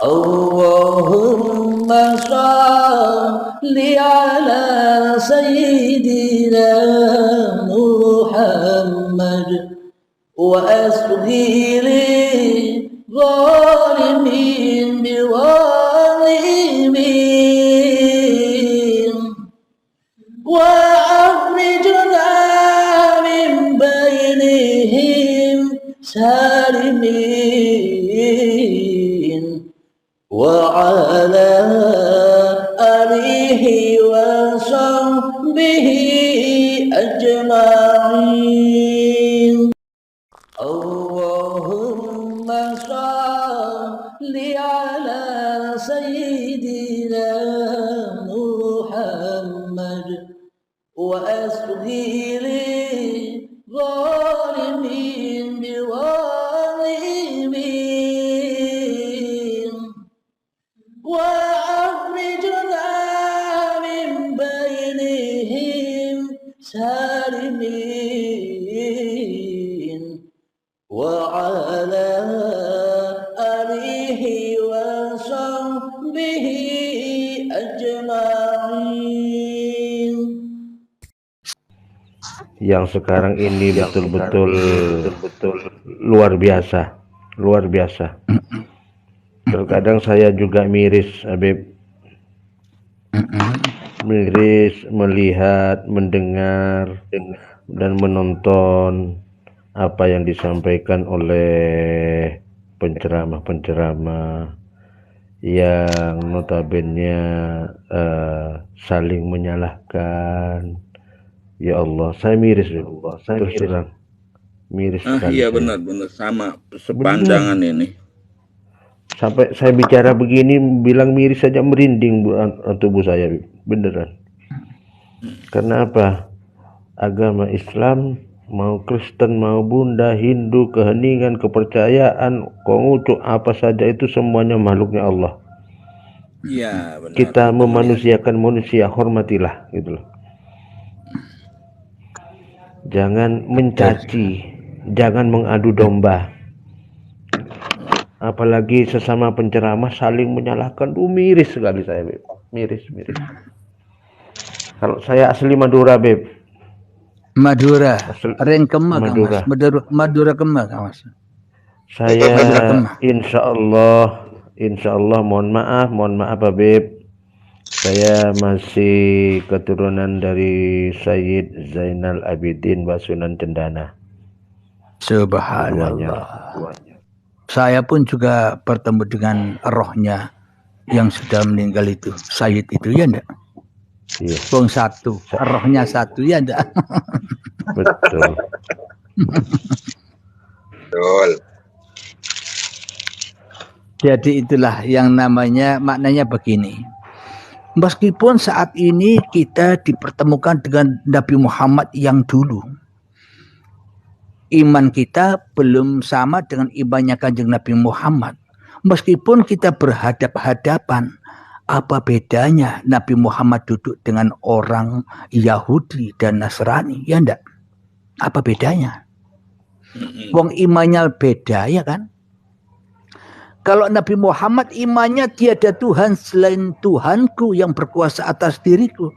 Allahumma shalli ala sayyidina Muhammad wa asghiri zalimin biwalimin wa akhrijna min bainihim salimin wa ala alihi wa sahbihi ajma'in. Allahumma shalli ala sayyidina Muhammad wa asghiri zalimin biwalimin wa akhrijna min bainihim salimin wa ala alihi wa sahbihi ajma'in. Yang sekarang ini betul-betul luar biasa. Terkadang saya juga miris, Habib. Miris melihat, mendengar, dan menonton apa yang disampaikan oleh penceramah-penceramah yang notabene saling menyalahkan. Ya Allah, saya miris, terus terang miris sekali. Iya benar sama sepanjangan ini. Sampai saya bicara begini, bilang miris saja merinding tubuh saya, beneran. Karena apa? Agama Islam, mau Kristen, mau Buddha, Hindu, keheningan, kepercayaan, Konghucu, apa saja itu semuanya makhluknya Allah. Iya benar. Kita memanusiakan manusia, hormatilah, gitu loh. Jangan mencaci, jangan mengadu domba. Apalagi sesama penceramah saling menyalahkan. Miris sekali saya, Beb. Miris. Kalau saya asli Madura, Beb. Madura, Ren Kemah, Madura. Madura Kemah, Mas. Saya insya Allah mohon maaf Beb. Saya masih keturunan dari Sayyid Zainal Abidin Basunan Cendana. Subhanallah. Saya pun juga bertemu dengan rohnya yang sudah meninggal itu, Sayyid itu, ya enggak? Iya. Bong satu, rohnya satu, ya enggak? Betul. Betul. Jadi itulah yang maknanya begini. Meskipun saat ini kita dipertemukan dengan Nabi Muhammad yang dulu, iman kita belum sama dengan imannya Kanjeng Nabi Muhammad. Meskipun kita berhadap-hadapan, apa bedanya Nabi Muhammad duduk dengan orang Yahudi dan Nasrani? Ya enggak? Apa bedanya? Wong imannya beda, ya kan? Kalau Nabi Muhammad imannya tiada Tuhan selain Tuhanku yang berkuasa atas diriku.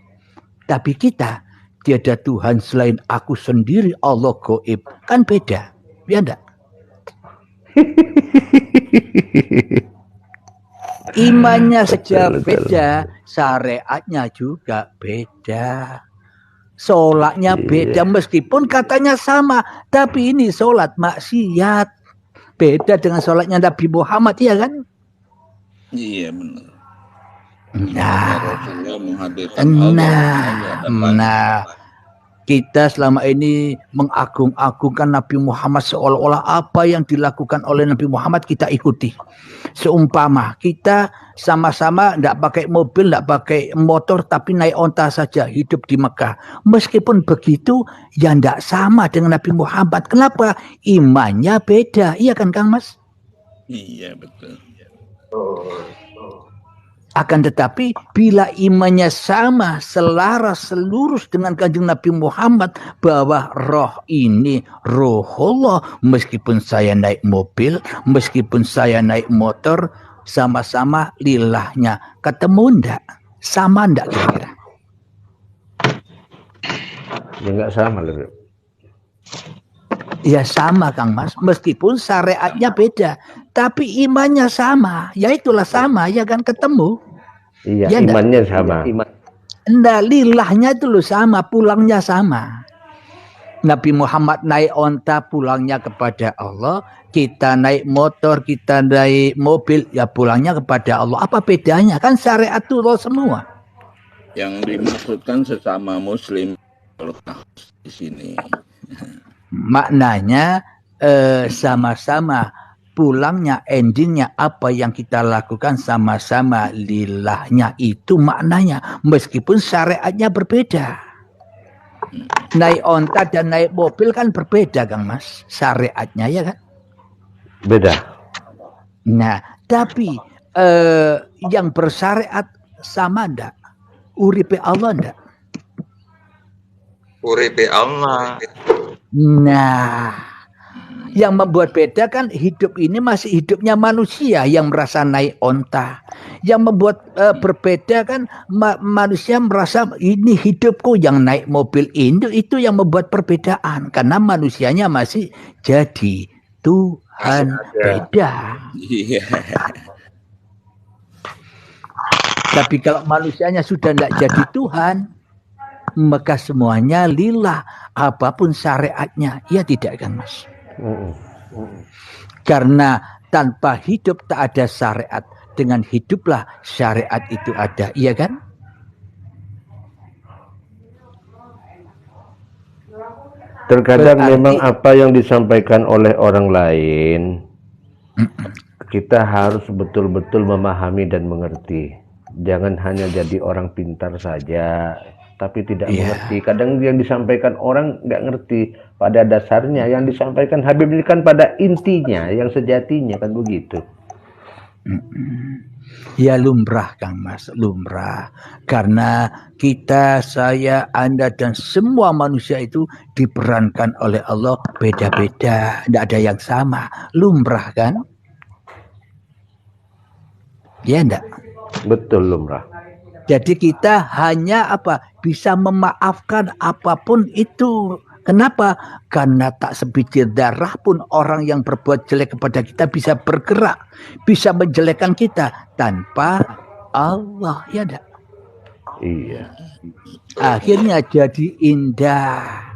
Tapi kita tiada Tuhan selain aku sendiri, Allah Gaib. Kan beda, ya enggak? Imannya saja beda, syariatnya juga beda. Sholatnya beda, meskipun katanya sama. Tapi ini sholat maksiat. Beda dengan sholatnya Nabi Muhammad, ya kan? Iya benar. Nah, kita selama ini mengagung-agungkan Nabi Muhammad seolah-olah apa yang dilakukan oleh Nabi Muhammad kita ikuti. Seumpama kita sama-sama tidak pakai mobil, tidak pakai motor, tapi naik onta saja, hidup di Mekah. Meskipun begitu, ya tidak sama dengan Nabi Muhammad. Kenapa? Imannya beda, iya kan Kang Mas? Iya betul. Akan tetapi bila imannya sama, selaras, selurus dengan Kanjeng Nabi Muhammad, bahwa roh ini roh Allah, meskipun saya naik mobil, meskipun saya naik motor, sama-sama lillahnya. Ketemu ndak? Sama ndak kira-kira? Ya nggak sama lebih. Ya sama Kang Mas, meskipun syariatnya beda, tapi imannya sama. Ya itulah sama, ya kan ketemu. Iya, Ya ndak? imannya sama. Ndak, lilahnya itu loh sama, pulangnya sama. Nabi Muhammad naik onta, pulangnya kepada Allah. Kita naik motor, kita naik mobil, ya pulangnya kepada Allah. Apa bedanya? Kan syariat itu Allah semua. Yang dimaksudkan sesama Muslim kalau di sini. Maknanya sama-sama pulangnya, endingnya apa yang kita lakukan sama-sama lillahnya, itu maknanya, meskipun syariatnya berbeda. Naik onta dan naik mobil kan berbeda Kang Mas, syariatnya ya kan Beda. Nah tapi yang bersyariat sama ndak? Uripe Allah ndak? Uripe Allah. Nah, yang membuat beda kan hidup ini masih hidupnya manusia yang merasa naik onta. Yang membuat berbeda kan manusia merasa ini hidupku, yang naik mobil itu yang membuat perbedaan. Karena manusianya masih jadi Tuhan beda. Iya. Tapi kalau manusianya sudah tidak jadi Tuhan, maka semuanya lillah, apapun syariatnya. Ya tidak kan Mas? Karena tanpa hidup tak ada syariat, dengan hiduplah syariat itu ada, iya kan? Terkadang Berarti, memang apa yang disampaikan oleh orang lain, kita harus betul-betul memahami dan mengerti. Jangan hanya jadi orang pintar saja, tapi tidak mengerti. Kadang yang disampaikan orang nggak ngerti pada dasarnya. Yang disampaikan Habib ini kan pada intinya, yang sejatinya kan begitu. Ya lumrah Kang Mas, lumrah. Karena kita, saya, Anda dan semua manusia itu diperankan oleh Allah beda-beda, tidak ada yang sama. Lumrah kan? Ya enggak? Betul lumrah. Jadi kita hanya bisa memaafkan apapun itu. Kenapa? Karena tak sebiji darah pun orang yang berbuat jelek kepada kita bisa bergerak, bisa menjelekkan kita tanpa Allah, ya enggak? Iya. Akhirnya jadi indah.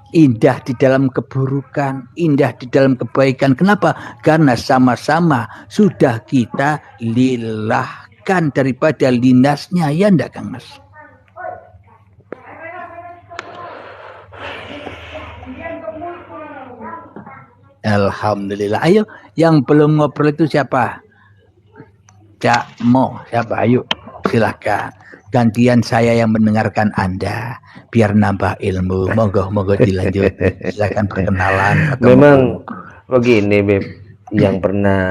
Indah di dalam keburukan, indah di dalam kebaikan. Kenapa? Karena sama-sama sudah kita lilahkan daripada linasnya, ya enggak Kang Mas? Alhamdulillah. Ayo, yang belum ngobrol itu siapa? Cak Mo, siapa? Ayo, silakan. Gantian saya yang mendengarkan Anda, biar nambah ilmu. Monggo dilanjut. Silakan perkenalan. Memang begini, Beb. Yang pernah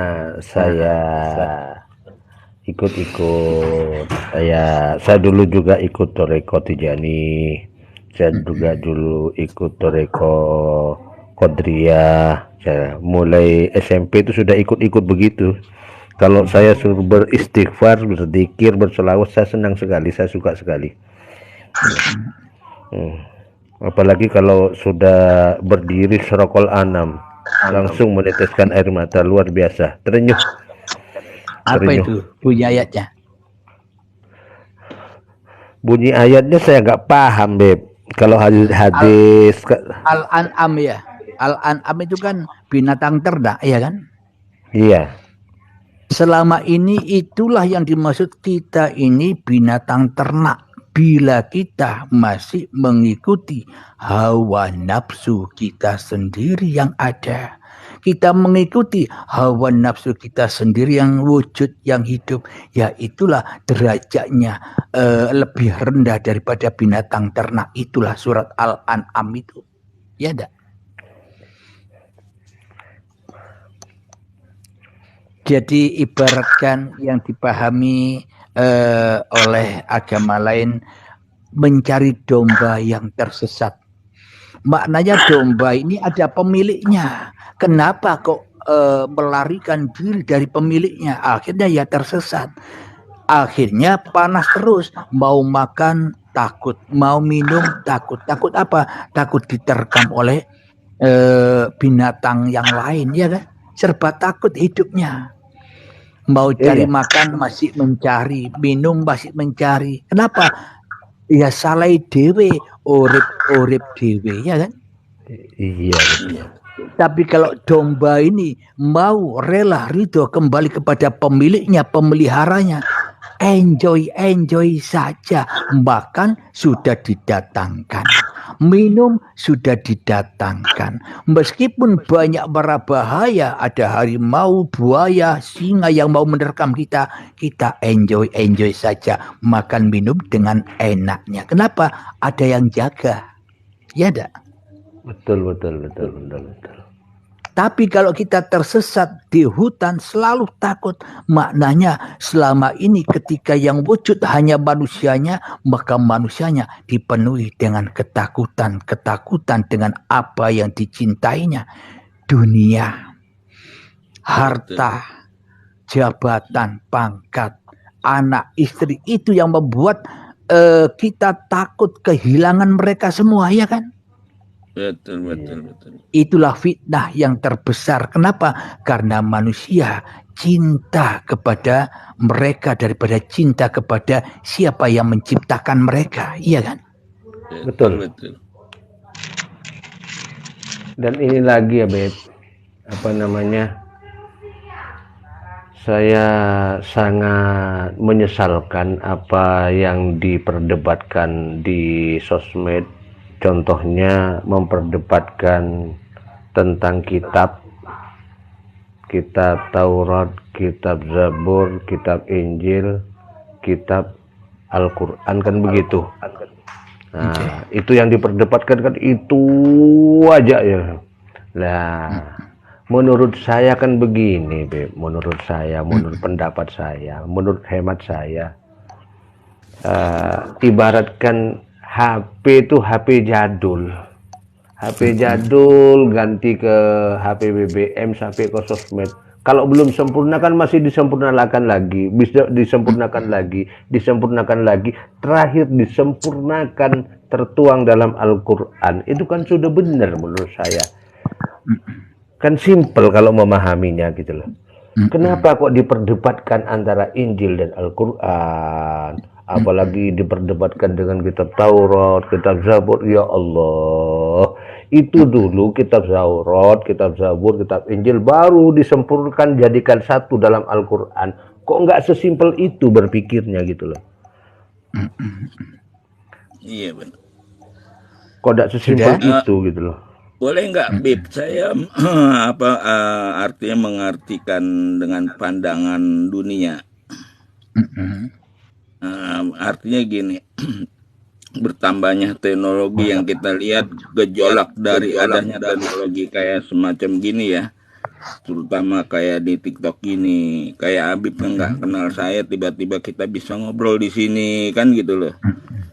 saya ikut-ikut, saya dulu juga ikut Toreko Tijani. Saya juga dulu ikut Toreko Kodriyah. Saya mulai SMP itu sudah ikut-ikut begitu. Kalau saya suruh beristighfar, berzikir, berselawat, saya senang sekali, saya suka sekali. Apalagi kalau sudah berdiri serokol anam, langsung meneteskan air mata, luar biasa, terenyuh. Apa itu bunyi ayatnya? Bunyi ayatnya saya nggak paham, Beb. Kalau hadis Al-An'am ya. Al-An'am itu kan binatang ternak, ya kan? Iya. Selama ini itulah yang dimaksud kita ini binatang ternak. Bila kita masih mengikuti hawa nafsu kita sendiri yang ada. Kita mengikuti hawa nafsu kita sendiri yang wujud, yang hidup. Ya itulah derajatnya lebih rendah daripada binatang ternak. Itulah surat Al-An'am itu. Ya enggak? Jadi ibaratkan yang dipahami oleh agama lain mencari domba yang tersesat. Maknanya domba ini ada pemiliknya. Kenapa kok melarikan diri dari pemiliknya, akhirnya ya tersesat. Akhirnya panas terus, mau makan takut, mau minum takut. Takut apa? Takut diterkam oleh binatang yang lain, ya kan? Serba takut hidupnya. Mau cari Iya. makan masih mencari, minum masih mencari. Kenapa? Ya salah dewe, urip dewe, ya kan? Iya, betul. Tapi kalau domba ini mau rela ridho kembali kepada pemiliknya, pemeliharanya, enjoy saja. Makan sudah didatangkan, minum sudah didatangkan. Meskipun banyak bara bahaya, ada harimau, buaya, singa yang mau menerkam kita, kita enjoy saja. Makan minum dengan enaknya. Kenapa? Ada yang jaga. Ya enggak? Betul. Tapi kalau kita tersesat di hutan selalu takut. Maknanya selama ini ketika yang wujud hanya manusianya, maka manusianya dipenuhi dengan ketakutan. Ketakutan dengan apa yang dicintainya. Dunia, harta, jabatan, pangkat, anak, istri. Itu yang membuat kita takut kehilangan mereka semua, ya kan? Betul. Itulah fitnah yang terbesar. Kenapa? Karena manusia cinta kepada mereka daripada cinta kepada siapa yang menciptakan mereka. Iya kan? Betul. Dan ini lagi ya, Beb. Saya sangat menyesalkan apa yang diperdebatkan di sosmed. Contohnya memperdebatkan tentang kitab Taurat, kitab Zabur, kitab Injil, kitab Al-Quran, kan begitu. Nah, itu yang diperdebatkan kan itu aja ya. Nah, menurut saya kan begini, Beb. Menurut pendapat saya, menurut hemat saya, ibaratkan HP itu HP jadul ganti ke HP BBM sampai ke sosmed. Kalau belum sempurna kan masih disempurnakan lagi, bisa disempurnakan lagi, terakhir disempurnakan tertuang dalam Al-Quran. Itu kan sudah benar menurut saya. Kan simpel kalau memahaminya gitu loh. Kenapa kok diperdebatkan antara Injil dan Al-Quran? Apalagi diperdebatkan dengan kitab Taurat, kitab Zabur. Ya Allah, itu dulu kitab Taurat, kitab Zabur, kitab Injil baru disempurnakan jadikan satu dalam Al-Quran. Kok nggak sesimpel itu berpikirnya gitu loh. Iya benar. Kok nggak sesimpel itu gitu loh. Boleh nggak, Bib? Saya artinya mengartikan dengan pandangan dunia. Artinya gini, bertambahnya teknologi yang kita lihat, gejolak dari adanya teknologi kayak semacam gini ya, terutama kayak di TikTok gini, kayak Habib yang nggak kenal saya tiba-tiba kita bisa ngobrol di sini kan gitu loh.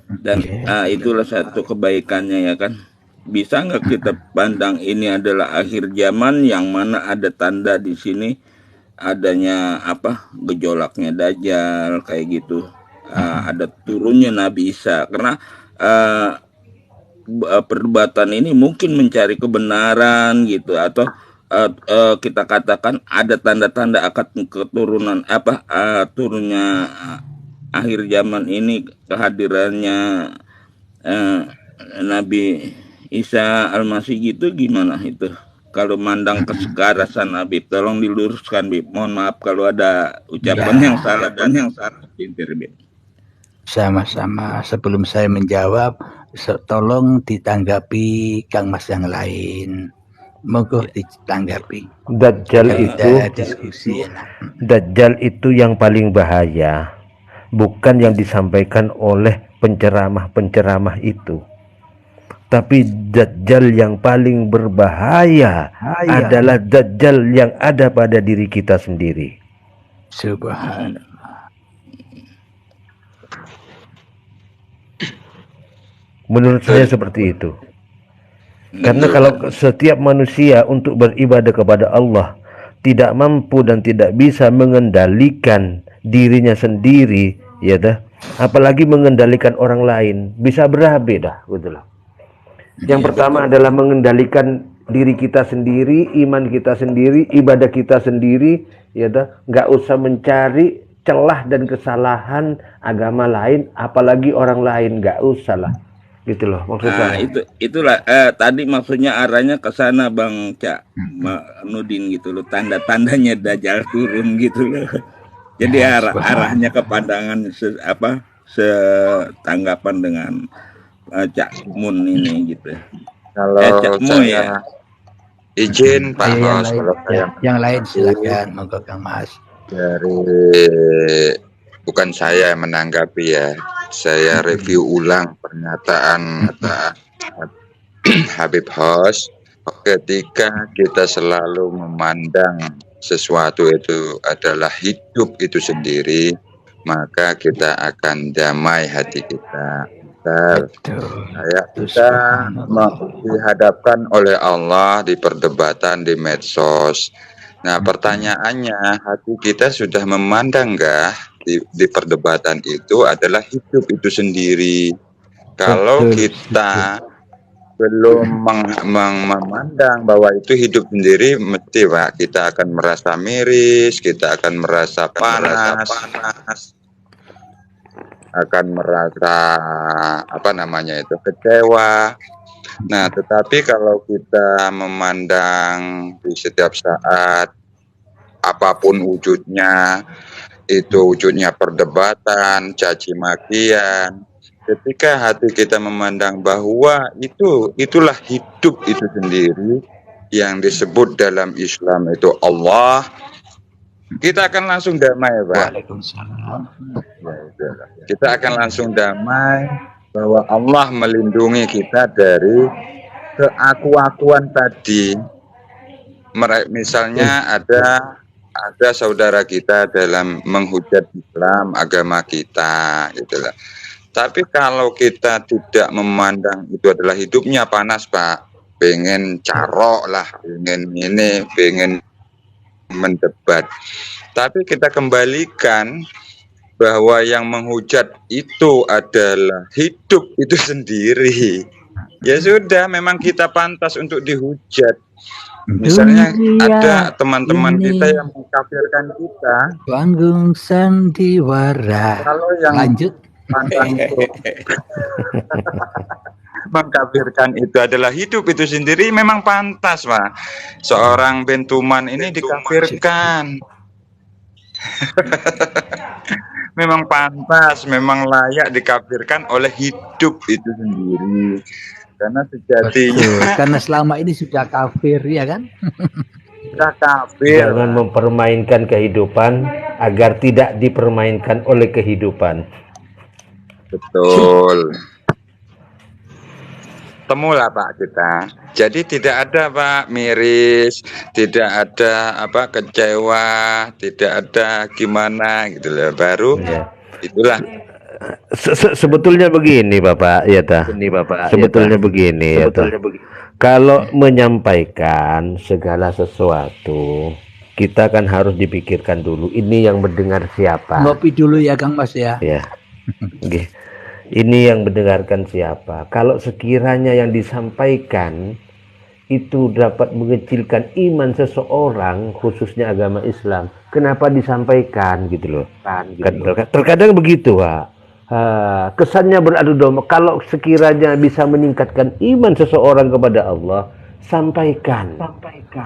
Dan itulah satu kebaikannya ya kan. Bisa nggak kita pandang ini adalah akhir zaman yang mana ada tanda di sini adanya gejolaknya Dajjal kayak gitu. Ada turunnya Nabi Isa, karena perdebatan ini mungkin mencari kebenaran gitu, atau kita katakan ada tanda-tanda akan keturunan turunnya akhir zaman ini, kehadirannya Nabi Isa Al-Masih gitu. Gimana itu kalau mandang kesegarasan Nabi? Tolong diluruskan, Bib. Mohon maaf kalau ada ucapan yang salah dan yang salah. Bib. Sama-sama. Sebelum saya menjawab, tolong ditanggapi Kang Mas yang lain. Moga ditanggapi. Dajjal itu yang paling bahaya, bukan yang disampaikan oleh penceramah itu. Tapi Dajjal yang paling berbahaya adalah Dajjal yang ada pada diri kita sendiri. Subhanallah. Menurut saya seperti itu. Karena kalau setiap manusia untuk beribadah kepada Allah tidak mampu dan tidak bisa mengendalikan dirinya sendiri, ya dah, apalagi mengendalikan orang lain, bisa berabe dah, gitu loh. Yang pertama adalah mengendalikan diri kita sendiri, iman kita sendiri, ibadah kita sendiri, ya dah, nggak usah mencari celah dan kesalahan agama lain, apalagi orang lain, nggak usah lah, gitu loh maksud saya. Itulah tadi maksudnya arahnya ke sana Bang Cak Nudin gitu loh, tanda-tandanya Dajjal turun gitu loh. Jadi arahnya ke pandangan setanggapan dengan Cak Mun ini gitu. Kalau Cak Mun ya. Izin Pak Hos, kalau yang lain silakan, monggo Kang Mas. Bukan saya yang menanggapi ya, saya review ulang pernyataan Habib Hos. Ketika kita selalu memandang sesuatu itu adalah hidup itu sendiri, maka kita akan damai hati kita. Kita dihadapkan oleh Allah di perdebatan di medsos. Nah, pertanyaannya, hati kita sudah memandang nggak di perdebatan itu adalah hidup itu sendiri. Kalau kita belum memandang bahwa itu hidup sendiri, mesti Pak, kita akan merasa miris, kita akan merasa panas, akan merasa kecewa. Nah, tetapi kalau kita memandang di setiap saat apapun wujudnya, itu wujudnya perdebatan, caci makian, ketika hati kita memandang bahwa itulah hidup itu sendiri yang disebut dalam Islam itu Allah, kita akan langsung damai, Pak. Kita akan langsung damai bahwa Allah melindungi kita dari keaku-akuan tadi. Misalnya ada saudara kita dalam menghujat Islam, agama kita, gitulah. Tapi kalau kita tidak memandang itu adalah hidupnya panas, Pak, pengen carok lah, pengen mendebat. Tapi kita kembalikan bahwa yang menghujat itu adalah hidup itu sendiri. Ya sudah, memang kita pantas untuk dihujat. Misalnya ada teman-teman kita yang mengkafirkan kita, panggung sandiwara. Kalau yang lanjut mengkafirkan itu adalah hidup itu sendiri, memang pantas, Pak. Seorang Bentuman ini dikafirkan. Memang pantas, memang layak dikafirkan oleh hidup itu sendiri. Karena sejatinya karena selama ini sudah kafir, ya kan? Sudah kafir. Jangan mempermainkan kehidupan agar tidak dipermainkan oleh kehidupan. Betul. Temulah Pak kita. Jadi tidak ada Pak miris, tidak ada kecewa, tidak ada gimana gitu loh. Baru itulah. Sebetulnya begini Bapak, ya ta. Sebetulnya begini, ya ta. Kalau menyampaikan segala sesuatu, kita kan harus dipikirkan dulu. Ini yang mendengar siapa? Ngopi dulu ya Kang Mas ya. Ya. Ini yang mendengarkan siapa? Kalau sekiranya yang disampaikan itu dapat mengecilkan iman seseorang, khususnya agama Islam, kenapa disampaikan gitu loh? Terkadang begitu, Pak. Kesannya beradu domba. Kalau sekiranya bisa meningkatkan iman seseorang kepada Allah, sampaikan.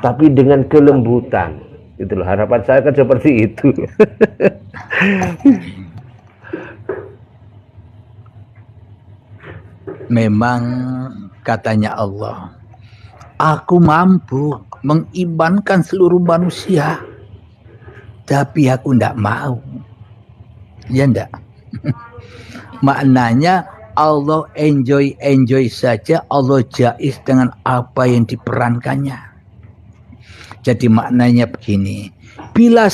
Tapi dengan kelembutan. Gitu loh. Harapan saya kan seperti itu. Memang katanya Allah, aku mampu mengimankan seluruh manusia, tapi aku tidak mau. Ya enggak? Maknanya Allah enjoy saja, Allah jais dengan apa yang diperankannya. Jadi maknanya begini, bila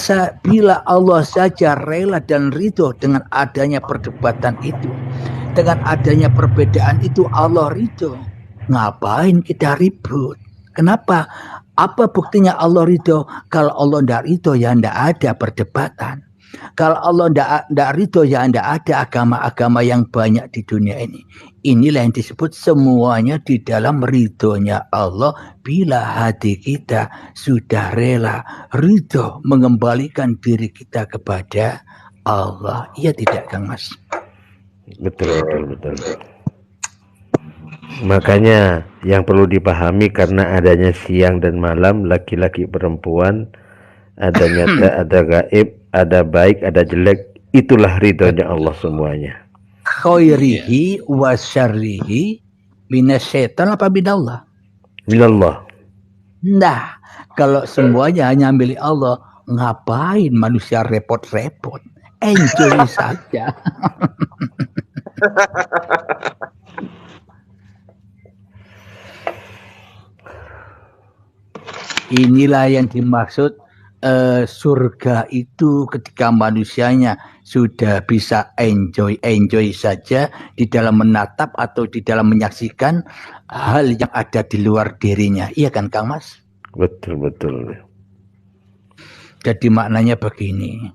Allah saja rela dan ridho dengan adanya perdebatan itu, dengan adanya perbedaan itu Allah ridho, ngapain kita ribut? Kenapa? Apa buktinya Allah ridho? Kalau Allah tidak ridho ya tidak ada perdebatan. Kalau Allah tidak ridho ya tidak ada agama-agama yang banyak di dunia ini. Inilah yang disebut semuanya di dalam ridhonya Allah bila hati kita sudah rela ridho mengembalikan diri kita kepada Allah. Iya tidak Kang Mas? Betul. Makanya yang perlu dipahami karena adanya siang dan malam, laki-laki perempuan, ada nyata, ada gaib, ada baik, ada jelek, itulah ridhonya Allah semuanya. Khairihi wa syarrihi minasyaitan apa minallah? Minallah. Nah, kalau semuanya hanya milik Allah, ngapain manusia repot-repot? Enjoy saja. Inilah yang dimaksud surga itu ketika manusianya sudah bisa enjoy saja di dalam menatap atau di dalam menyaksikan hal yang ada di luar dirinya. Iya kan Kang Mas? Betul. Jadi maknanya begini,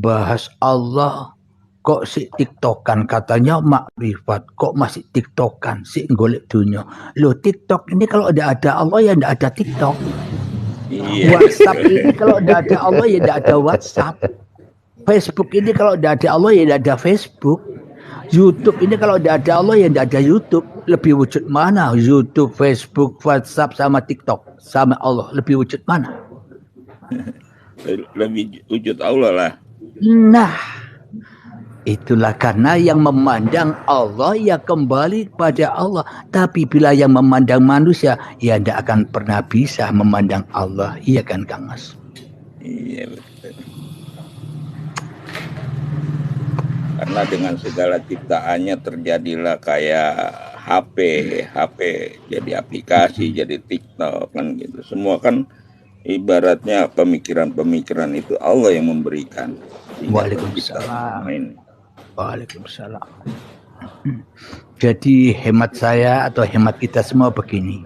bahas Allah kok si tiktokan, katanya makrifat, kok masih tiktokan, si golek dunia. Loh TikTok ini kalau ada Allah ya tidak ada TikTok. Iya. WhatsApp ini kalau tidak ada Allah ya tidak ada WhatsApp. Facebook ini kalau tidak ada Allah ya tidak ada Facebook. YouTube ini kalau tidak ada Allah ya tidak ada YouTube. Lebih wujud mana? YouTube, Facebook, WhatsApp sama TikTok sama Allah. Lebih wujud mana? Lebih wujud Allah lah. Nah, itulah karena yang memandang Allah ya kembali pada Allah. Tapi bila yang memandang manusia ya tidak akan pernah bisa memandang Allah. Iya kan Kang Mas? Iya betul. Karena dengan segala ciptaannya terjadilah kayak HP jadi aplikasi, jadi TikTok kan gitu. Semua kan ibaratnya pemikiran itu Allah yang memberikan. Waalaikumsalam. Waalaikumsalam. Jadi hemat saya atau hemat kita semua begini.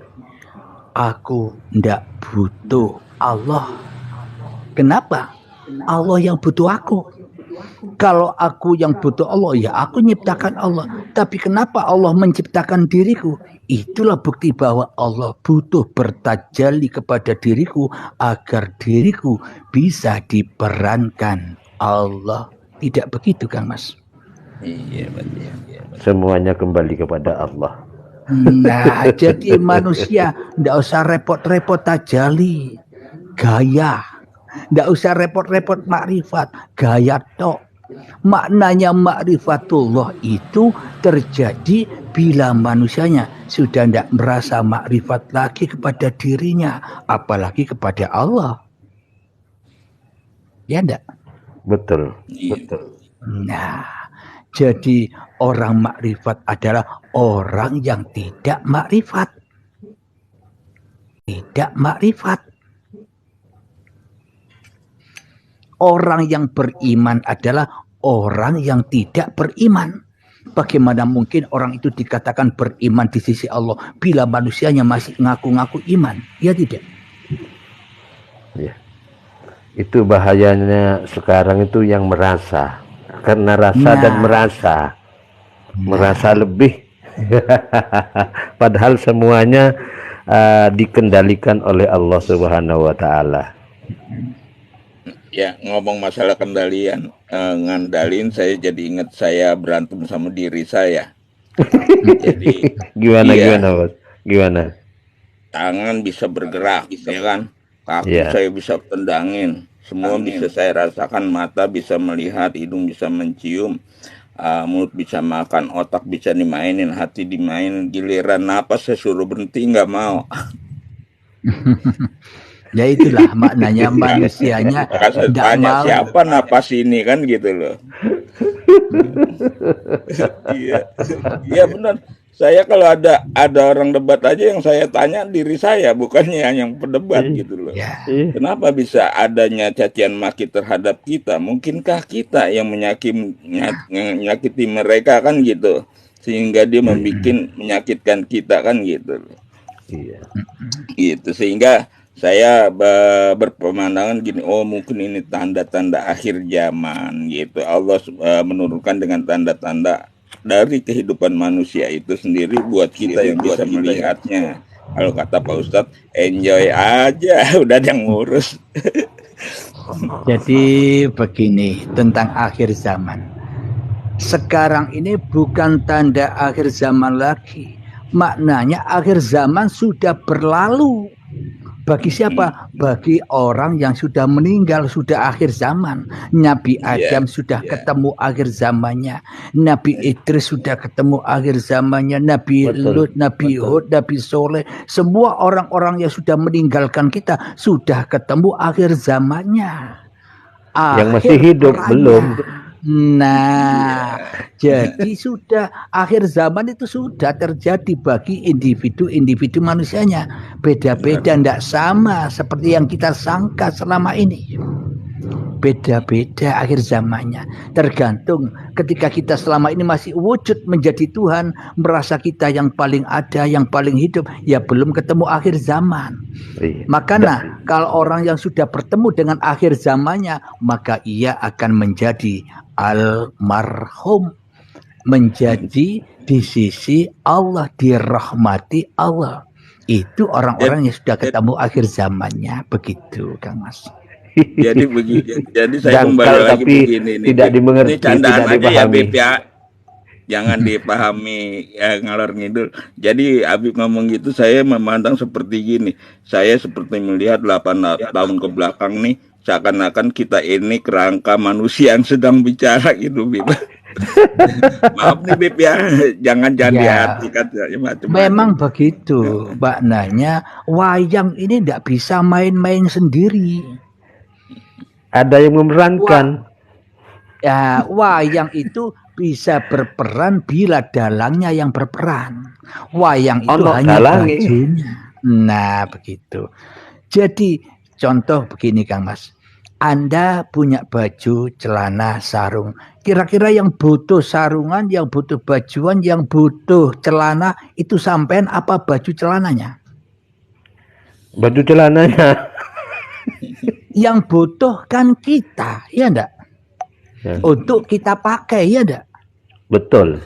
Aku ndak butuh Allah. Kenapa? Allah yang butuh aku. Kalau aku yang butuh Allah, ya aku nyiptakan Allah. Tapi kenapa Allah menciptakan diriku? Itulah bukti bahwa Allah butuh bertajalli kepada diriku agar diriku bisa diperankan Allah. Tidak begitu Kang Mas? Iya betul. Semuanya kembali kepada Allah. Nah, jadi manusia tidak usah repot-repot tajalli, gaya. Tidak usah repot-repot makrifat, gaya tok. Maknanya makrifatullah itu terjadi bila manusianya sudah tidak merasa makrifat lagi kepada dirinya, apalagi kepada Allah. Ya enggak? Betul. Nah, jadi orang makrifat adalah orang yang tidak makrifat. Tidak makrifat. Orang yang beriman adalah orang yang tidak beriman. Bagaimana mungkin orang itu dikatakan beriman di sisi Allah bila manusianya masih ngaku-ngaku iman? Ya tidak. Ya. Itu bahayanya sekarang itu yang merasa. Karena rasa dan merasa lebih. Padahal semuanya dikendalikan oleh Allah Subhanahu wa taala. Ya ngomong masalah kendalian, ngandalin saya jadi ingat saya berantem sama diri saya. Jadi gimana Bos? Gimana? Tangan bisa bergerak, ya kan? Kaki saya bisa tendangin, semua bisa saya rasakan, mata bisa melihat, hidung bisa mencium, mulut bisa makan, otak bisa dimainin, hati dimainin, giliran napas saya suruh berhenti nggak mau. Ya itulah maknanya manusianya tidak mau. Siapa napas ini kan gitu loh. Iya benar. Saya kalau ada orang debat aja yang saya tanya diri saya, bukannya yang pendebat gitu loh. Kenapa bisa adanya cacian maki terhadap kita? Mungkinkah kita yang menyakiti mereka kan gitu, sehingga dia menyakitkan kita kan gitu loh. Iya. Gitu, sehingga saya berpemandangan gini, oh mungkin ini tanda-tanda akhir zaman gitu. Allah menurunkan dengan tanda-tanda dari kehidupan manusia itu sendiri buat kita yang bisa melihatnya. Kalau kata Pak Ustadz, enjoy aja, udah ada yang ngurus. Jadi begini tentang akhir zaman. Sekarang ini bukan tanda akhir zaman lagi. Maknanya akhir zaman sudah berlalu. Bagi siapa? Bagi orang yang sudah meninggal, sudah akhir zaman. Nabi Adam sudah ketemu akhir zamannya. Nabi Idris sudah ketemu akhir zamannya. Nabi Lut, Nabi Hud, Nabi Soleh. Semua orang-orang yang sudah meninggalkan kita sudah ketemu akhir zamannya. Yang masih hidup belum. Nah, jadi sudah akhir zaman itu sudah terjadi bagi individu-individu manusianya. Beda-beda, tidak sama seperti yang kita sangka selama ini. Beda-beda akhir zamannya. Tergantung ketika kita selama ini masih wujud menjadi Tuhan, merasa kita yang paling ada, yang paling hidup, ya belum ketemu akhir zaman. Makanya kalau orang yang sudah bertemu dengan akhir zamannya, maka ia akan menjadi almarhum, menjadi di sisi Allah, dirahmati Allah. Itu orang-orang yang sudah ketemu akhir zamannya, begitu Kang Mas. Jadi begini, jadi saya kembali lagi tapi begini nih. Tidak dimengerti, ini candaan tidak aja ya dipahami. Bib ya. Jangan dipahami ya, ngalor ngidul. Jadi Habib ngomong gitu, saya memandang seperti gini. Saya seperti melihat 8 tahun ke belakang nih, seakan-akan kita ini kerangka manusia yang sedang bicara gitu, Bib. Maaf nih Bib ya, jangan diartikan macam-macam. Memang begitu, maknanya wayang ini tidak bisa main-main sendiri. Ada yang memerankan. Ya, wayang itu bisa berperan bila dalangnya yang berperan. Wayang itu hanya bajunya. Nah, begitu. Jadi contoh begini Kang Mas. Anda punya baju, celana, sarung. Kira-kira yang butuh sarungan, yang butuh bajuan, yang butuh celana itu sampean apa baju celananya? Baju celananya. Yang butuh kan kita, ya enggak? Ya. Untuk kita pakai, ya enggak? Betul.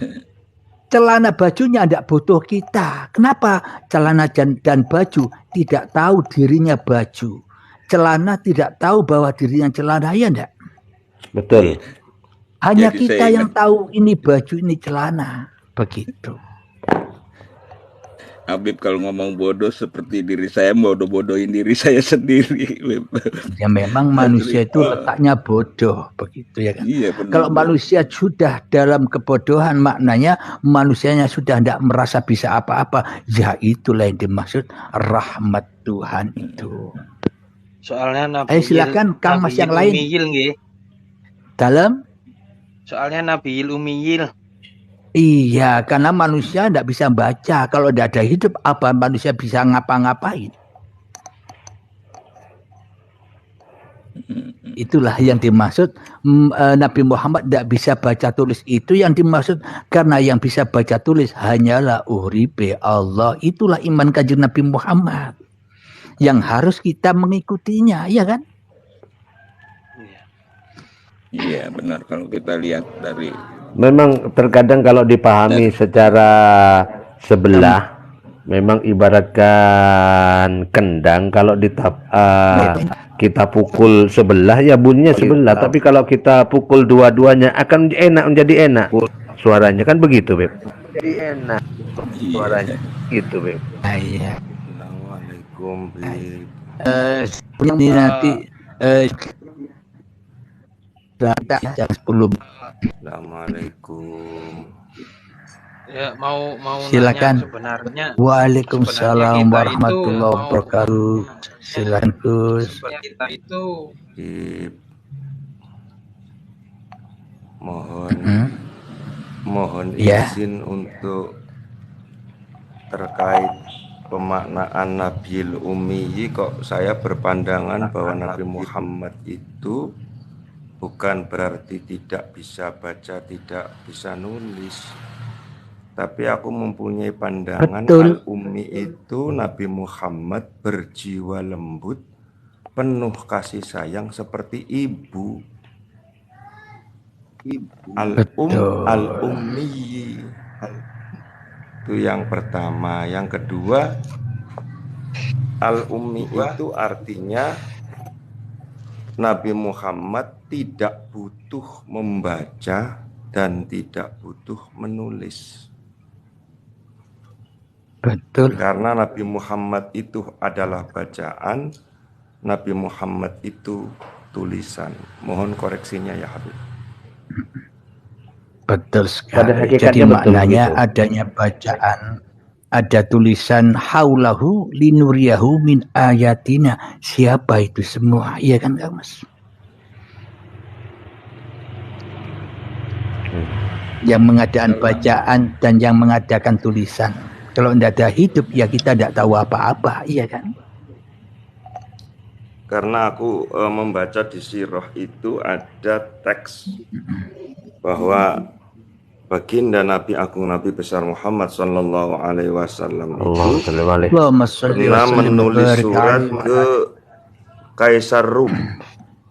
Celana bajunya enggak butuh kita. Kenapa? Celana dan baju tidak tahu dirinya baju. Celana tidak tahu bahwa dirinya celana, ya enggak? Betul. Hanya jadi kita yang tahu ini baju, ini celana. Begitu. Habib kalau ngomong bodoh seperti diri saya bodoh-bodohin diri saya sendiri. Ya memang manusia itu letaknya bodoh, begitu ya kan. Iya, kalau manusia sudah dalam kebodohan, maknanya manusianya sudah tidak merasa bisa apa-apa. Ya itulah yang dimaksud rahmat Tuhan itu. Soalnya Nabi silakan Kang Mas yang lain. Dalam? Soalnya Nabiil Umiyil. Iya, karena manusia tidak bisa baca. Kalau tidak ada hidup, apa manusia bisa ngapa-ngapain? Itulah yang dimaksud Nabi Muhammad tidak bisa baca tulis. Itu yang dimaksud, karena yang bisa baca tulis hanyalah uripe Allah. Itulah iman kanjeng Nabi Muhammad yang harus kita mengikutinya, ya kan? Iya benar, kalau kita lihat dari memang terkadang kalau dipahami secara sebelah, memang ibaratkan kendang, kalau kita pukul sebelah ya bunyinya sebelah, tapi kalau kita pukul dua-duanya akan menjadi enak suaranya, kan begitu Beb? Jadi enak suaranya gitu Beb. Iya. Assalamualaikum Beb. Ini nanti jam 10. Assalamualaikum. Ya, mau silakan. Sebenarnya Waalaikumsalam warahmatullahi wabarakatuh. Silakan Gus. Kita itu mohon izin untuk terkait pemaknaan Nabiil Ummi, kok saya berpandangan bahwa Nabi Muhammad itu bukan berarti tidak bisa baca, tidak bisa nulis, Tapi aku mempunyai pandangan Betul. al-ummi itu Nabi Muhammad berjiwa lembut, penuh kasih sayang seperti ibu. Betul. Al-ummi itu yang pertama. Yang kedua, al-ummi itu artinya Nabi Muhammad tidak butuh membaca dan tidak butuh menulis. Betul. Karena Nabi Muhammad itu adalah bacaan, Nabi Muhammad itu tulisan. Mohon koreksinya ya Habib. Betul Pada sekali. hakikatnya Jadi betul maknanya begitu. adanya bacaan, ada tulisan haulahu linuriyahu min ayatina. Siapa itu semua? Iya kan Kang Mas? Yang mengadakan bacaan dan yang mengadakan tulisan. Kalau tidak ada hidup ya kita tidak tahu apa-apa, iya kan? Karena aku membaca di sirah itu ada teks bahwa baginda Nabi Agung Nabi besar Muhammad Sallallahu Alaihi Wasallam itu Allahumma sholli wa pernah sallim wa menulis barik surat alaihi. ke Kaisar Rum,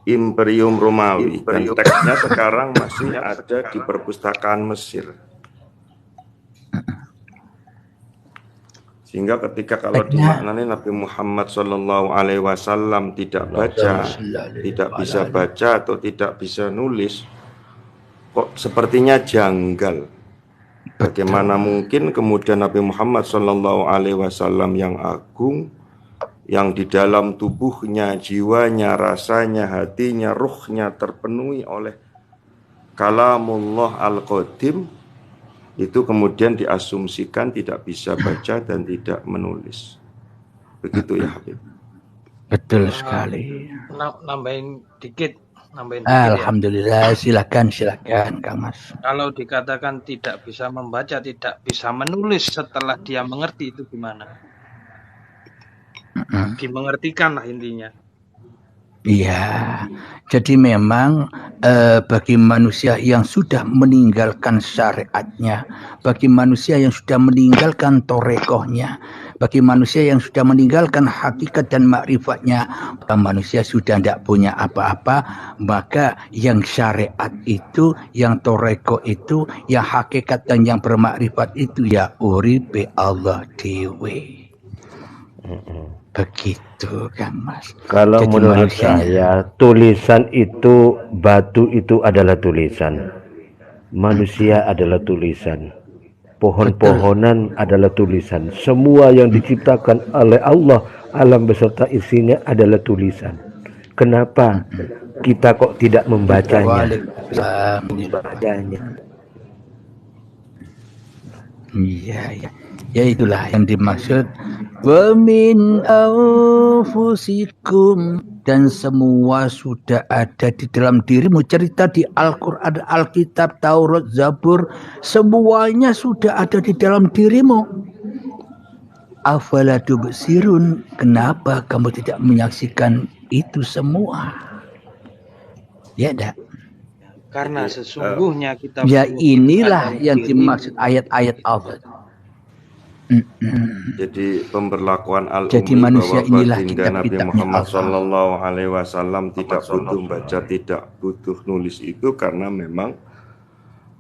Imperium Romawi, dan teksnya sekarang masih ada di perpustakaan Mesir. Sehingga ketika kalau dimaknani Nabi Muhammad Sallallahu Alaihi Wasallam tidak baca, tidak bisa baca atau tidak bisa nulis, kok sepertinya janggal. Bagaimana mungkin kemudian Nabi Muhammad Sallallahu Alaihi Wasallam yang agung, yang di dalam tubuhnya, jiwanya, rasanya, hatinya, ruhnya terpenuhi oleh kalamullah al-qadim, itu kemudian diasumsikan tidak bisa baca dan tidak menulis. Begitu ya Habib. Betul sekali. Nambahin dikit Alhamdulillah, ya. silakan Kang Mas. Kalau dikatakan tidak bisa membaca, tidak bisa menulis setelah dia mengerti, itu gimana? Dimengertikan lah intinya. Iya, jadi memang bagi manusia yang sudah meninggalkan syariatnya, bagi manusia yang sudah meninggalkan torekohnya, bagi manusia yang sudah meninggalkan hakikat dan makrifatnya, manusia sudah tidak punya apa-apa, maka yang syariat itu, yang toreko itu, yang hakikat dan yang bermakrifat itu ya uripe Allah dewe. Begitu Kang Mas. Kalau jadi menurut saya tulisan itu, batu itu adalah tulisan, manusia adalah tulisan, pohon-pohonan adalah tulisan, semua yang diciptakan oleh Allah alam beserta isinya adalah tulisan. Kenapa kita kok tidak membacanya? Iya. Ya itulah yang dimaksud wa min anfusikum, dan semua sudah ada di dalam dirimu. Cerita di Al-Quran, Alkitab, Taurat, Zabur, semuanya sudah ada di dalam dirimu. Afala tubsirun, kenapa kamu tidak menyaksikan itu semua? Ya enggak? Karena sesungguhnya kita ya inilah yang dimaksud ayat-ayat Allah. Jadi pemberlakuan al-ummi bahwa baginda Nabi Muhammad Sallallahu Alaihi Wasallam tidak butuh baca, tidak butuh nulis itu karena memang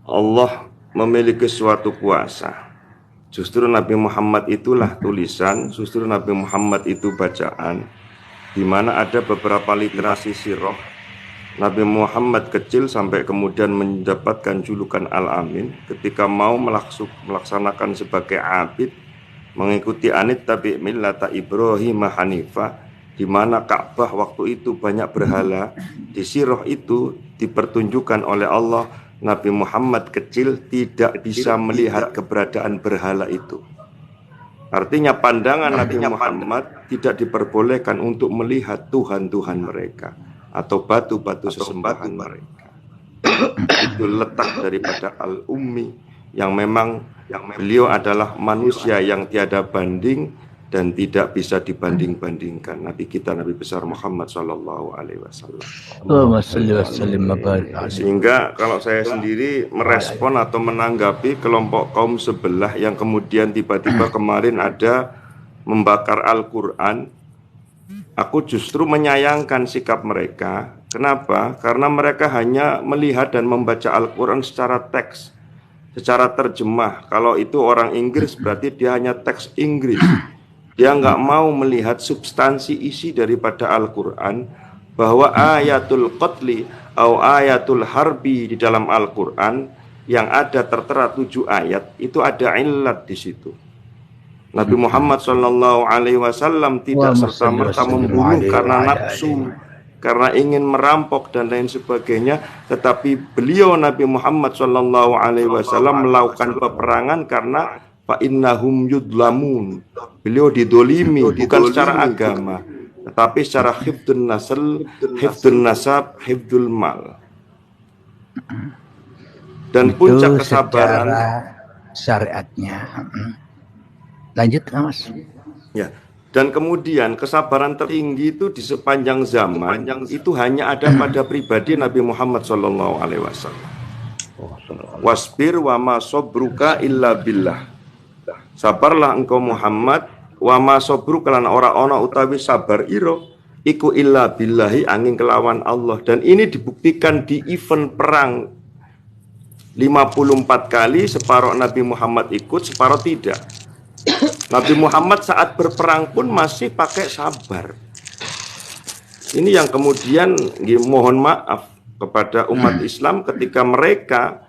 Allah memiliki suatu kuasa. Justru Nabi Muhammad itulah tulisan, justru Nabi Muhammad itu bacaan, di mana ada beberapa literasi sirah. Nabi Muhammad kecil sampai kemudian mendapatkan julukan Al-Amin ketika mau melaksanakan sebagai abid, mengikuti anit tabi millata Ibrahim Hanifah, di mana Ka'bah waktu itu banyak berhala. Di sirah itu dipertunjukkan oleh Allah, Nabi Muhammad kecil tidak bisa melihat keberadaan berhala itu. Artinya pandangan Nabi Muhammad tidak diperbolehkan untuk melihat Tuhan-Tuhan mereka atau batu-batu sesembahan mereka. Itu letak daripada al-ummi, yang memang beliau adalah manusia yang tiada banding, dan tidak bisa dibanding-bandingkan Nabi kita, Nabi besar Muhammad Sallallahu Alaihi Wasallam. Sehingga kalau saya sendiri merespon atau menanggapi kelompok kaum sebelah yang kemudian tiba-tiba kemarin ada membakar Al-Quran, aku justru menyayangkan sikap mereka. Kenapa? Karena mereka hanya melihat dan membaca Al-Quran secara teks, secara terjemah. Kalau itu orang Inggris berarti dia hanya teks Inggris. Dia nggak mau melihat substansi isi daripada Al-Quran, bahwa ayatul qatli atau ayatul harbi di dalam Al-Quran yang ada tertera 7 ayat itu ada illat di situ. Nabi Muhammad SAW tidak serta-merta membunuh karena nafsu, karena ingin merampok dan lain sebagainya, tetapi beliau Nabi Muhammad SAW melakukan peperangan karena fa innahum yudlamun. Beliau didolimi bukan secara agama, tetapi secara hifdun nasl, hifdun nasab, hifdul mal. Dan puncak kesabaran syariatnya. Lanjut, Mas. Ya. Dan kemudian kesabaran tertinggi itu di sepanjang zaman itu hanya ada pada pribadi Nabi Muhammad SAW. Wasbir wa ma sobruka illa billah. Sabarlah engkau Muhammad, wa ma sobruka lan ora ana utawi sabar iro iku illa billahi angin kelawan Allah. Dan ini dibuktikan di event perang 54 kali, separuh Nabi Muhammad ikut, separuh tidak. Nabi Muhammad saat berperang pun masih pakai sabar. Ini yang kemudian mohon maaf kepada umat Islam ketika mereka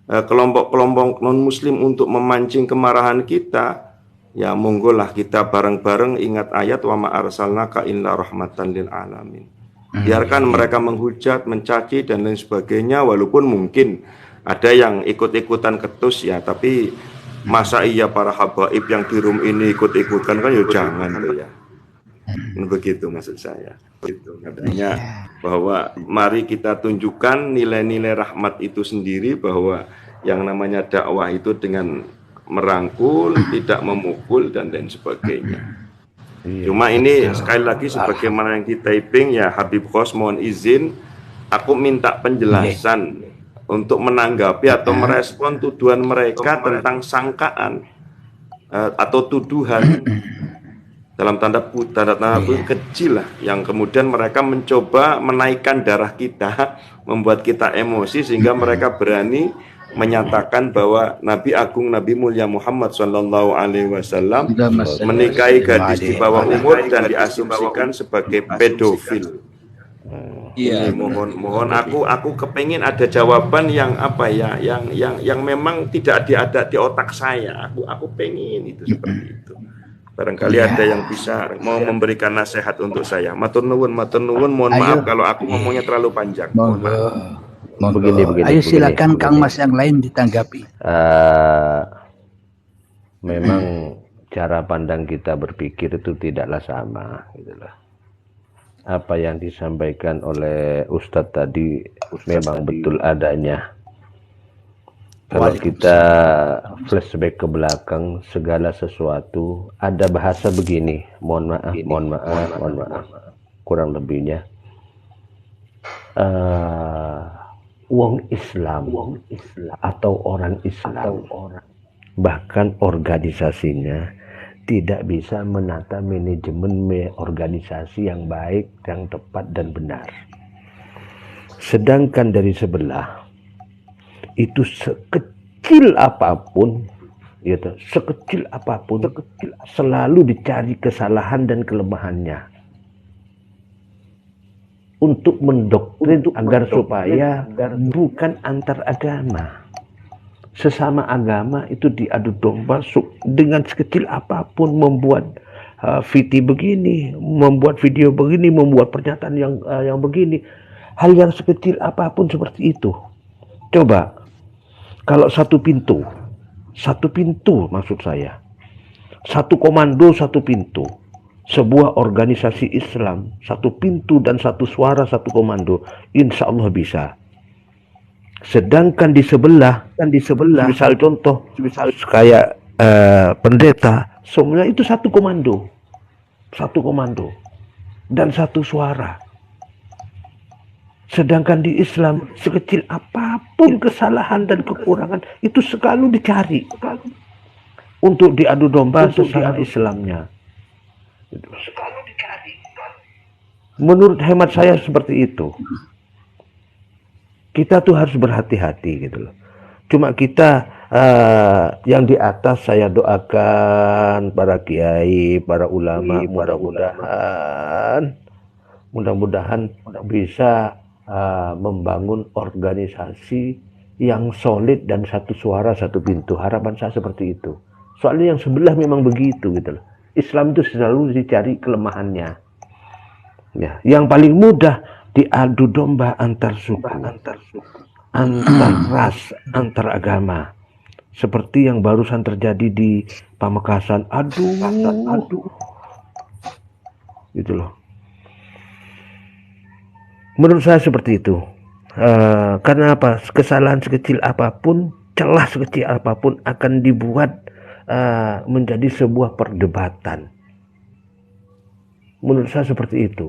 kelompok-kelompok non-muslim untuk memancing kemarahan kita, ya monggolah kita bareng-bareng ingat ayat wa ma arsalnaka illa rahmatan lil alamin. Biarkan mereka menghujat, mencaci dan lain sebagainya, walaupun mungkin ada yang ikut-ikutan ketus ya, tapi masa iya para habaib yang di room ini ikut-ikutan kan ya jangan ya. Begitu maksud saya. Itu katanya bahwa mari kita tunjukkan nilai-nilai rahmat itu sendiri, bahwa yang namanya dakwah itu dengan merangkul, tidak memukul dan lain sebagainya. Cuma ini sekali lagi sebagaimana yang di typing ya, Habib Khos mohon izin aku minta penjelasan untuk menanggapi atau merespon tuduhan mereka tentang sangkaan atau tuduhan dalam tanda kecil lah, yang kemudian mereka mencoba menaikkan darah kita, membuat kita emosi sehingga mereka berani menyatakan bahwa Nabi Agung Nabi Mulia Muhammad SAW menikahi gadis di bawah umur dan diasumsikan sebagai pedofil. Iya, mohon aku kepengin ada jawaban yang apa ya, yang memang tidak ada di otak saya. Aku pengen itu seperti itu. Barangkali ada yang bisa mau memberikan nasihat untuk saya. Matur nuwun, mohon maaf kalau aku ngomongnya terlalu panjang. Mohon maaf. Begini. Ayo silakan Kang Mas yang lain ditanggapi. Memang cara pandang kita berpikir itu tidaklah sama, gitulah. Apa yang disampaikan oleh Ustadz tadi memang betul adanya. Kalau kita flashback ke belakang, segala sesuatu ada bahasa begini, mohon maaf, kurang lebihnya. Wong Islam atau orang Islam, bahkan organisasinya tidak bisa menata manajemen organisasi yang baik, yang tepat dan benar. Sedangkan dari sebelah itu sekecil apapun, gitu, sekecil apapun, selalu dicari kesalahan dan kelemahannya untuk mendoktrin agar supaya bukan antar agama. Sesama agama itu diadu domba dengan sekecil apapun, membuat VT begini, membuat video begini, membuat pernyataan yang begini. Hal yang sekecil apapun seperti itu. Coba, kalau satu pintu maksud saya, satu komando, satu pintu, sebuah organisasi Islam, satu pintu dan satu suara, satu komando, insya Allah bisa. Sedangkan di sebelah, misal kayak pendeta Semuanya itu satu komando dan satu suara. Sedangkan di Islam, sekecil apapun kesalahan dan kekurangan itu selalu dicari untuk diadu domba sesama Islamnya. Menurut hemat saya seperti itu. Kita tuh harus berhati-hati gitu loh. Cuma kita yang di atas saya doakan para kiai, para ulama, mudah-mudahan bisa membangun organisasi yang solid dan satu suara, satu pintu. Harapan saya seperti itu. Soalnya yang sebelah memang begitu gitu loh. Islam itu selalu dicari kelemahannya. Ya, yang paling mudah diadu domba antar suku, antar ras, antar agama. Seperti yang barusan terjadi di Pamekasan. Aduh. Gitu loh. Menurut saya seperti itu. Karena apa? Kesalahan sekecil apapun, celah sekecil apapun akan dibuat menjadi sebuah perdebatan. Menurut saya seperti itu.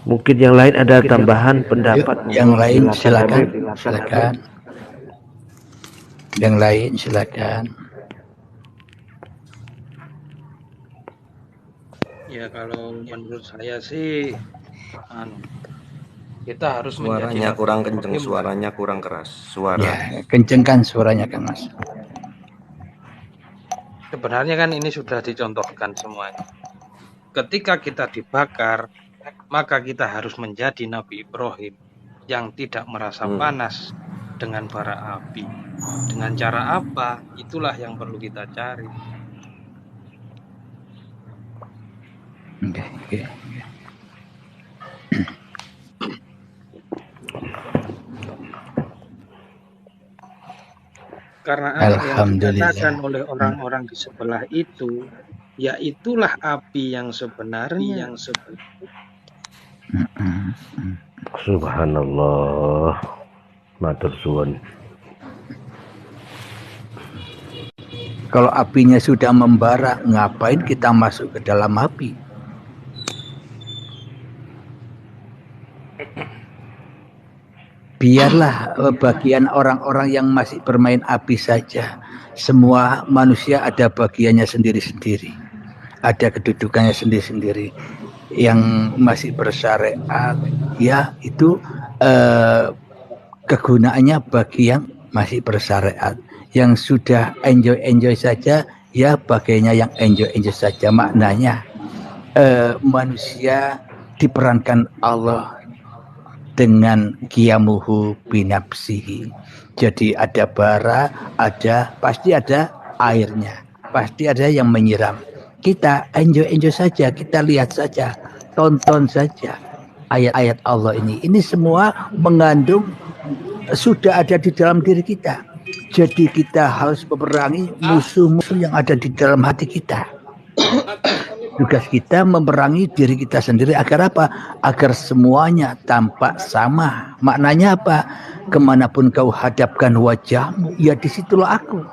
Mungkin yang lain ada tambahan pendapat. Yang lain silakan. Yang lain silakan. Ya kalau menurut saya sih kita harus suaranya kurang kenceng, suaranya kurang keras. Ya, kencengkan suaranya Kang Mas. Sebenarnya kan ini sudah dicontohkan semuanya. Ketika kita dibakar, maka kita harus menjadi Nabi Ibrahim yang tidak merasa panas dengan bara api. Dengan cara apa? Itulah yang perlu kita cari. Oke. Karena apa yang dikatakan oleh orang-orang di sebelah itu, ya itulah api yang sebenarnya. Subhanallah. Matur suwun. Kalau apinya sudah membara, ngapain kita masuk ke dalam api? Biarlah bagian orang-orang yang masih bermain api saja. Semua manusia ada bagiannya sendiri-sendiri. Ada kedudukannya sendiri-sendiri. Yang masih bersyariat, ya itu kegunaannya bagi yang masih bersyariat. Yang sudah enjoy saja, ya bagiannya yang enjoy saja. Maknanya manusia diperankan Allah dengan qiyamuhu binafsihi. Jadi ada bara, pasti ada airnya, pasti ada yang menyiram. Kita enjoy saja, kita lihat saja, tonton saja ayat-ayat Allah ini. Ini semua mengandung sudah ada di dalam diri kita. Jadi kita harus memerangi musuh-musuh yang ada di dalam hati kita. Tugas kita memerangi diri kita sendiri agar apa? Agar semuanya tampak sama. Maknanya apa? Kemanapun kau hadapkan wajahmu, ya disitulah aku.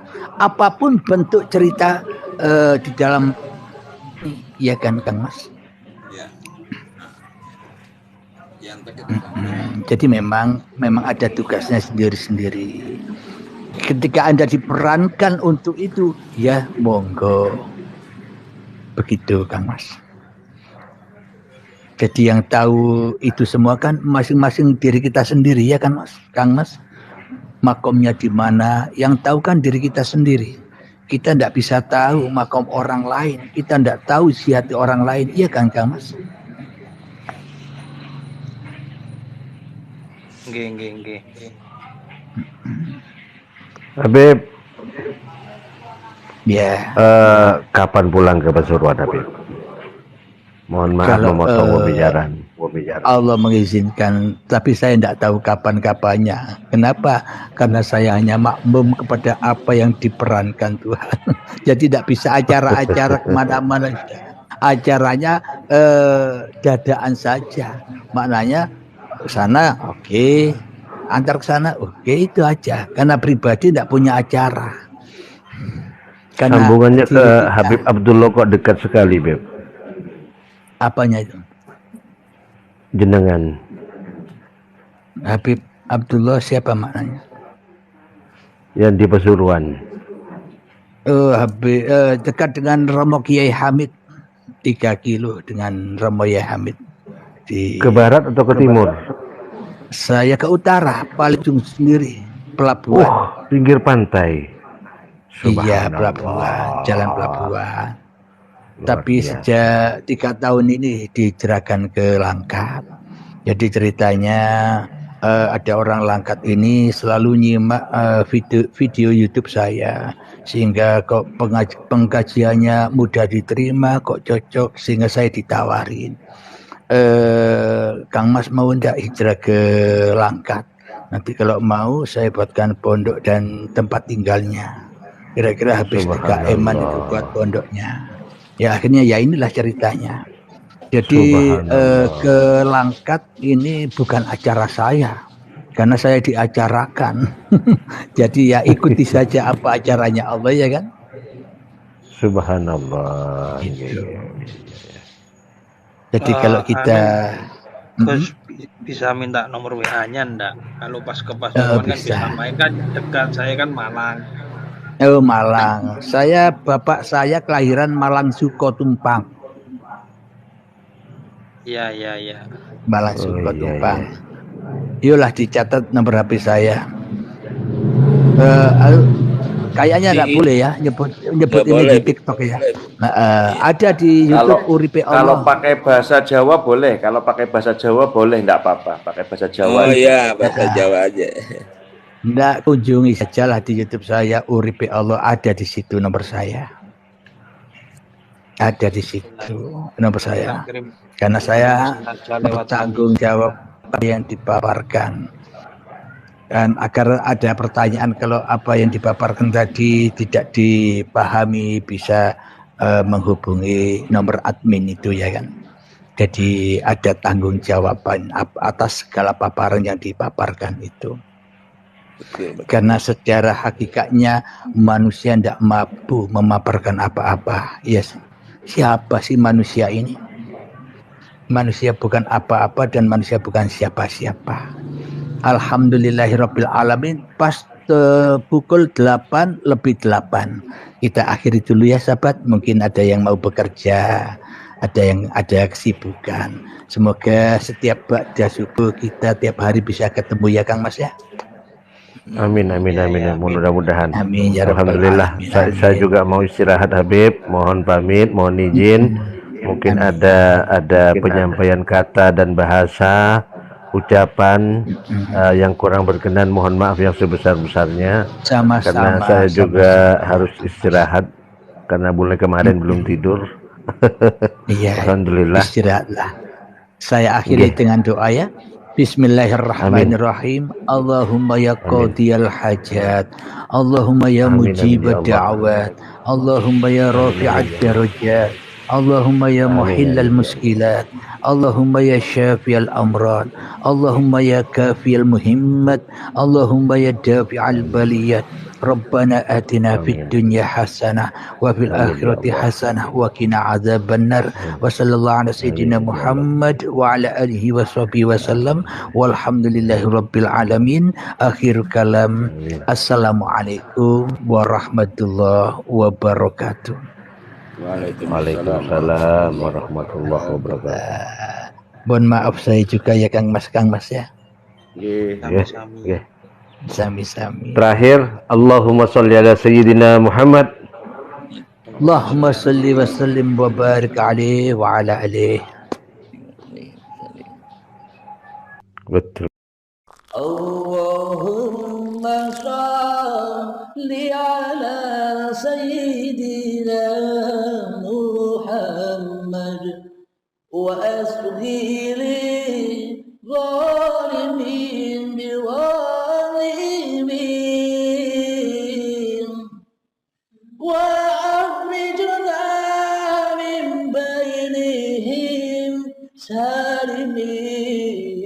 Apapun bentuk cerita di dalam, ya kan Kang Mas? Jadi memang ada tugasnya sendiri-sendiri. Ketika Anda diperankan untuk itu, ya monggo. Begitu Kang Mas. Jadi yang tahu itu semua kan masing-masing diri kita sendiri, ya kan Mas? Kang Mas, makomnya di mana? Yang tahu kan diri kita sendiri. Kita tidak bisa tahu makom orang lain. Kita tidak tahu isi hati orang lain, iya kan Kang Mas? Nggih. Habib, ya. Kapan pulang ke Pasuruan, Habib? Mohon maaf memotong pembicaraan. Allah mengizinkan, tapi saya tidak tahu kapan-kapannya. Kenapa? Karena saya hanya makmum kepada apa yang diperankan Tuhan. Jadi tidak bisa acara-acara kemana-mana. Acaranya dadaan saja. Maknanya sana oke. antar ke sana, oke itu aja. Karena pribadi tidak punya acara. Karena Sambungannya ke diri kita, Habib Abdullah kok dekat sekali, Beb. apanya itu? Jenengan. Habib Abdullah siapa maknanya? Yang di Pasuruan. Dekat dengan Romo Kiai Hamid, 3 kilo dengan Romo Kiai Hamid. Ke barat atau ke timur? Saya ke utara, paling ujung sendiri, pelabuhan. Pinggir pantai. Iya, pelabuhan, jalan pelabuhan. Tapi sejak 3 tahun ini dihijrahkan ke Langkat. Jadi ceritanya ada orang Langkat ini selalu nyimak video YouTube saya, sehingga kok pengkajiannya mudah diterima, kok cocok, sehingga saya ditawarin, Kang Mas mau ndak hijrah ke Langkat? Nanti kalau mau saya buatkan pondok dan tempat tinggalnya. Kira-kira habis TKM-an itu buat pondoknya. Ya akhirnya ya inilah ceritanya. Jadi ke Langkat ini bukan acara saya, karena saya diacarakan. Jadi ya ikuti saja apa acaranya Allah, ya kan? Subhanallah. Gitu. Jadi kalau kita Gus bisa minta nomor WA-nya enggak? Kalau pas ke Pasuruan kan bisa main, kan dekat, saya kan Malang. Oh, Malang. Bapak saya kelahiran Malang Sukotumpang. Iya. Malang Sukotumpang. Yolah dicatat nomor HP saya. Kayaknya nggak boleh ya nyebut ini boleh di TikTok ya. Ada di YouTube Uripe Allah. Kalau pakai bahasa Jawa boleh, kalau pakai bahasa Jawa boleh, enggak apa-apa. Pakai bahasa Jawa. Oh iya, bahasa Jawa aja. Nggak, kunjungi sajalah di YouTube saya, Uripe Allah, ada di situ nomor saya. Ada di situ nomor saya. Karena saya bertanggung jawab yang dipaparkan. Dan agar ada pertanyaan kalau apa yang dipaparkan tadi tidak dipahami, bisa menghubungi nomor admin itu, ya kan. Jadi ada tanggung jawaban atas segala paparan yang dipaparkan itu. Karena secara hakikatnya manusia tidak mampu memaparkan apa-apa. Yes. Siapa sih manusia ini? Manusia bukan apa-apa dan manusia bukan siapa-siapa. Alhamdulillahirabbil alamin. Pas pukul 8 lebih 8. Kita akhiri dulu ya sahabat. Mungkin ada yang mau bekerja, ada kesibukan. Semoga setiap ba'da subuh kita tiap hari bisa ketemu ya Kang Mas ya. Amin. Mudah-mudahan. Amin ya rabbal Alhamdulillah. alamin. Saya juga mau istirahat, Habib. Mohon pamit, mohon izin. Mungkin ada penyampaian kata dan bahasa, ucapan yang kurang berkenan, mohon maaf yang sebesar-besarnya. Karena saya juga harus istirahat karena mulai kemarin belum tidur. Iya. Alhamdulillah. Istirahatlah. Saya akhiri dengan doa ya. Bismillahirrahmanirrahim. Allahumma ya qadiyal hajat, Allahumma ya mujibad da'awat, Allahumma ya rafi'ad darajat, Allahumma ya muhillal muskilat, Allahumma ya syafiyal amrad, Allahumma ya kafiyal muhimmat, Allahumma ya dafi'al baliyat. Rabbana atina fid dunya hasanah wa fil akhirati hasanah wa qina adzabannar. Wa sallallahu ala sayyidina Muhammad wa ala alihi wa sahbihi wa sallam. Walhamdulillahi rabbil alamin. Akhir kalam. Assalamualaikum warahmatullahi wabarakatuh. Waalaikumsalam warahmatullahi wabarakatuh. Mohon maaf saya juga ya Kang Mas ya. Nggih. Sami-sami. Terakhir, Allahumma sholli ala sayyidina Muhammad. Allahumma sholli wa sallim wa barik alaihi wa ala alihi. Betul. Allahumma sholli ala sayyidina Muhammad wa asghili zalimin biwa وأخرجنا من بينهم سالمين